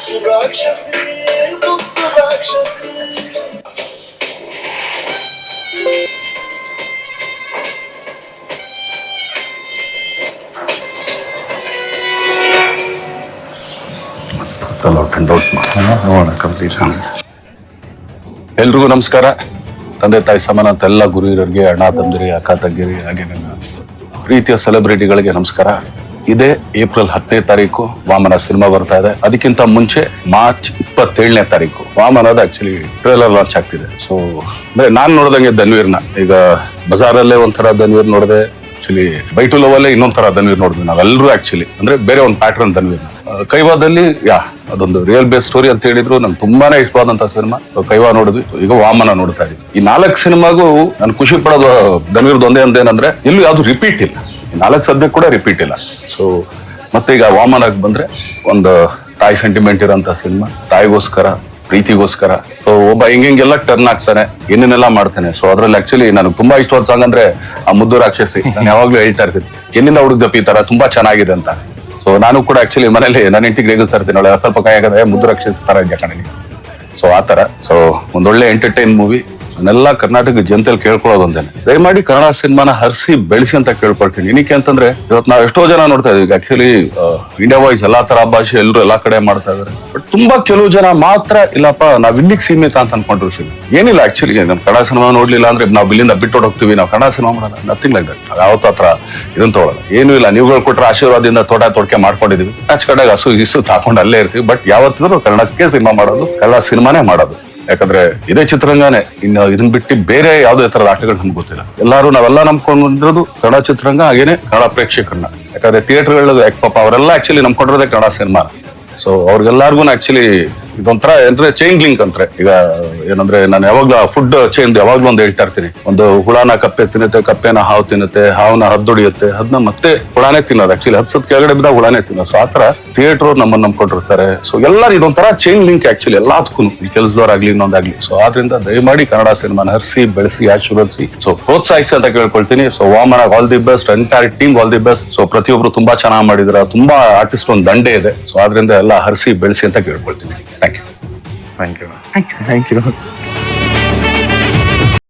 ರಾಕ್ಷಸಿ ಮುದ್ದು ರಾಕ್ಷಸಿ. ಎಲ್ರಿಗೂ ನಮಸ್ಕಾರ. ತಂದೆ ತಾಯಿ ಸಮಾನ ಅಂತ ಎಲ್ಲ ಗುರು ಹಿರಿಯರಿಗೆ, ಅಣ್ಣ ತಂದಿರಿ, ಅಕ್ಕ ತಂಗಿರಿ, ಹಾಗೆ ನನ್ನ ಪ್ರೀತಿಯ ಸೆಲೆಬ್ರಿಟಿಗಳಿಗೆ ನಮಸ್ಕಾರ. ಇದೇ ಏಪ್ರಿಲ್ 10ನೇ ತಾರೀಕು ವಾಮನ ಸಿನಿಮಾ ಬರ್ತಾ ಇದೆ. ಅದಕ್ಕಿಂತ ಮುಂಚೆ ಮಾರ್ಚ್ 27ನೇ ತಾರೀಕು ವಾಮನದ ಆಕ್ಚುಲಿ ಟ್ರೇಲರ್ ಲಾಂಚ್ ಆಗ್ತಿದೆ. ಸೊ ಅಂದ್ರೆ ನಾನ್ ನೋಡ್ದಂಗೆ ಧನ್ವೀರ್ನ ಈಗ ಬಜಾರಲ್ಲೇ ಒಂಥರ ಧನ್ವೀರ್ ನೋಡಿದೆ, ಆಕ್ಚುಲಿ ಬೈ ಟು ಲವ್ ಅಲ್ಲೇ ಇನ್ನೊಂದ್ ತರ ಧನ್ವೀರ್ ನೋಡಿದ್ವಿ ನಾವೆಲ್ಲರೂ. ಆಕ್ಚುಲಿ ಅಂದ್ರೆ ಬೇರೆ ಒಂದು ಪ್ಯಾಟರ್ನ್ ಧನ್ವೀರ್ನ. ಕೈವಾದಲ್ಲಿ ಅದೊಂದು ರಿಯಲ್ ಬೇಸ್ ಸ್ಟೋರಿ ಅಂತ ಹೇಳಿದ್ರು. ನಂಗೆ ತುಂಬಾನೇ ಇಷ್ಟವಾದಂತ ಸಿನಿಮಾ ಕೈವಾ ನೋಡಿದ್ವಿ. ಈಗ ವಾಮನ ನೋಡ್ತಾ ಇದೀವಿ. ಈ 4 ಸಿನಿಮಾಗೂ ನಾನು ಖುಷಿ ಪಡೋದು ಧನ್ವೀರ್ದು ಒಂದೇ ಅಂತೇನಂದ್ರೆ ಎಲ್ಲೂ ಯಾವ್ದು ರಿಪೀಟ್ ಇಲ್ಲ. 4 ಸಬ್ಜೆಕ್ಟ್ ಕೂಡ ರಿಪೀಟ್ ಇಲ್ಲ. ಸೊ ಮತ್ತೆ ಈಗ ವಾಮನಕ್ಕೆ ಬಂದ್ರೆ ಒಂದು ತಾಯಿ ಸೆಂಟಿಮೆಂಟ್ ಇರೋಂತ ಸಿನಿಮಾ, ತಾಯಿಗೋಸ್ಕರ, ಪ್ರೀತಿಗೋಸ್ಕರ. ಸೊ ಒಬ್ಬ ಹಿಂಗೆಲ್ಲ ಟರ್ನ್ ಆಗ್ತಾನೆ, ಏನೇನೆಲ್ಲ ಮಾಡ್ತಾನೆ. ಸೊ ಅದ್ರಲ್ಲಿ ಆಕ್ಚುಲಿ ನನಗೆ ತುಂಬಾ ಇಷ್ಟವಾದ ಸಾಂಗ್ ಅಂದ್ರೆ ಆ ಮುದ್ದು ರಾಕ್ಷಸಿ. ನಾನು ಯಾವಾಗ್ಲೂ ಹೇಳ್ತಾ ಇರ್ತೀನಿ, ಎಲ್ಲಿಂದ ಹುಡುಗಪ್ಪ ಈ ತರ ತುಂಬಾ ಚೆನ್ನಾಗಿದೆ ಅಂತ. ಸೊ ನಾನು ಕೂಡ ಆಕ್ಚುಲಿ ಮನೇಲಿ ನನ್ನ ಹೆಂಡತಿಗೆ ರೇಗಿಸ್ತಾ ಇರ್ತೀನಿ, ಒಳ್ಳೆ ಸ್ವಲ್ಪ ಕಾಯಾಗದೆ ಮುದ್ದು ರಾಕ್ಷಸಿ ತರ ಇದೆಯಾ ಕಣಲಿ. ಸೊ ಆತರ. ಸೊ ಒಂದೊಳ್ಳೆ ಎಂಟರ್ಟೈನ್ ಮೂವಿ. ಅದನ್ನೆಲ್ಲ ಕರ್ನಾಟಕ ಜನತೆಯಲ್ಲಿ ಕೇಳ್ಕೊಳ್ಳೋದು ಒಂದೇನೆ, ದಯಮಾಡಿ ಕನ್ನಡ ಸಿನಿಮಾನ ಹರಿಸಿ ಬೆಳೆಸಿ ಅಂತ ಕೇಳ್ಕೊಳ್ತೀನಿ. ಏನಕ್ಕೆ ಅಂತಂದ್ರೆ ಇವತ್ತು ನಾವು ಎಷ್ಟೋ ಜನ ನೋಡ್ತಾ ಇದೀವಿ. ಆಕ್ಚುಲಿ ಇಂಡಿಯಾ ವೈಸ್ ಎಲ್ಲಾ ತರ ಭಾಷೆ ಎಲ್ಲರೂ ಎಲ್ಲಾ ಕಡೆ ಮಾಡ್ತಾ ಇದಾರೆ. ಬಟ್ ತುಂಬಾ ಕೆಲವು ಜನ ಮಾತ್ರ ಇಲ್ಲಪ್ಪ ನಾವ್ ಇಲ್ಲಿಗೆ ಸೀಮಿತ ಅಂತ ಅನ್ಕೊಂಡ್ರು ಏನಿಲ್ಲ. ಆಕ್ಚುಲಿ ನಮ್ ಕನ್ನಡ ಸಿನಿಮಾ ನೋಡ್ಲಿಲ್ಲ ಅಂದ್ರೆ ನಾವು ಇಲ್ಲಿಂದ ಬಿಟ್ಟು ಹೋಗ್ತೀವಿ, ನಾವು ಕನ್ನಡ ಸಿನಿಮಾ ಮಾಡೋಣ, ನಥಿಂಗ್ ಲೈಕ್ ದಟ್. ಯಾವತ್ತ ಹತ್ರ ಇದನ್ನ ತಗೊಳ್ಳಲ್ಲ, ಏನು ಇಲ್ಲ. ನೀವುಗಳು ಕೊಟ್ರೆ ಆಶೀರ್ವಾದದಿಂದ ತೊಡಕೆ ಮಾಡ್ಕೊಂಡಿದೀವಿ. ಆಚೆ ಕಡೆಗೆ ಹಸು ಇಸು ಹಾಕೊಂಡು ಅಲ್ಲೇ ಇರ್ತೀವಿ. ಬಟ್ ಯಾವತ್ತಿದ್ರು ಕನ್ನಡಕ್ಕೆ ಸಿನಿಮಾ ಮಾಡೋದು, ಕನ್ನಡ ಸಿನಿಮಾನೇ ಮಾಡೋದು. ಯಾಕಂದ್ರೆ ಇದೇ ಚಿತ್ರರಂಗನೇ. ಇನ್ನು ಇದನ್ ಬಿಟ್ಟು ಬೇರೆ ಯಾವ್ದೇ ತರದ ಆಟಗಳು ನಮ್ಗೆ ಗೊತ್ತಿಲ್ಲ. ನಾವೆಲ್ಲ ನಂಬ್ಕೊಂಡಿರೋದು ಕನ್ನಡ ಚಿತ್ರರಂಗ, ಹಾಗೇನೆ ಕನ್ನಡ ಪ್ರೇಕ್ಷಕರನ್ನ. ಯಾಕಂದ್ರೆ ಥಿಯೇಟರ್ಗಳು ಪಾಪ ಅವರೆಲ್ಲ ಆಕ್ಚುಲಿ ನಂಬ್ಕೊಂಡಿರೋದೇ ಕನ್ನಡ ಸಿನಿಮಾ. ಸೊ ಅವ್ರಿಗೆಲ್ಲರಿಗೂ ಆಕ್ಚುಲಿ ಇದೊಂಥರ ಅಂದ್ರೆ ಚೈನ್ ಲಿಂಕ್ ಅಂತಾರೆ. ಈಗ ಏನಂದ್ರೆ ನಾನು ಯಾವಾಗ್ಲೂ ಫುಡ್ ಚೈನ್ ಯಾವಾಗ್ಲೂ ಒಂದು ಹೇಳ್ತಾ ಇರ್ತೀನಿ. ಒಂದು ಹುಳನ ಕಪ್ಪೆ ತಿನ್ನುತ್ತೆ, ಕಪ್ಪೆನ ಹಾವು ತಿನ್ನುತ್ತೆ, ಹಾವನ್ನ ಹದ್ದೊಡಿಯುತ್ತೆ, ಅದನ್ನ ಮತ್ತೆ ಹುಳಾನೇ ತಿನ್ನೋದು. ಆಕ್ಚುಲಿ 10 ಸತ್ ಕೆಳಗಡೆ ಬಿದ್ದಾಗ ಹುಳಾನೇ ತಿನ್ನೋದು. ಸೊ ಆತರ ಥಿಯೇಟರ್ ನಮ್ಮನ್ನ ನಂಬ್ಕೊಂಡಿರ್ತಾರೆ. ಸೊ ಎಲ್ಲರೂ ಇದೊಂಥರ ಚೈನ್ ಲಿಂಕ್ ಆಕ್ಚುಲಿ ಎಲ್ಲದಕ್ಕೂ, ಈ ಕೆಲಸದವ್ರಾಗ್ಲಿ ಇನ್ನೊಂದಾಗ್ಲಿ. ಸೊ ಆದ್ರಿಂದ ದಯಮಾಡಿ ಕನ್ನಡ ಸಿನಿಮಾನ ಹರಿಸಿ ಬೆಳೆಸಿ ಆಶೀರ್ವದಿಸಿ, ಸೊ ಪ್ರೋತ್ಸಾಹಿಸಿ ಅಂತ ಕೇಳ್ಕೊಳ್ತೀನಿ. So Vamana all the best, entire team all the best. So ಪ್ರತಿಯೊಬ್ರು ತುಂಬಾ ಚೆನ್ನಾಗಿ ಮಾಡಿದ್ರ, ತುಂಬಾ ಆರ್ಟಿಸ್ಟ್ ಒಂದು ದಂಡೆ ಇದೆ. ಸೊ ಆದ್ರಿಂದ ಎಲ್ಲ ಹರಿಸಿ ಬೆಳೆಸಿ ಅಂತ ಕೇಳ್ಕೊಳ್ತೀನಿ. Thank you. Thank you.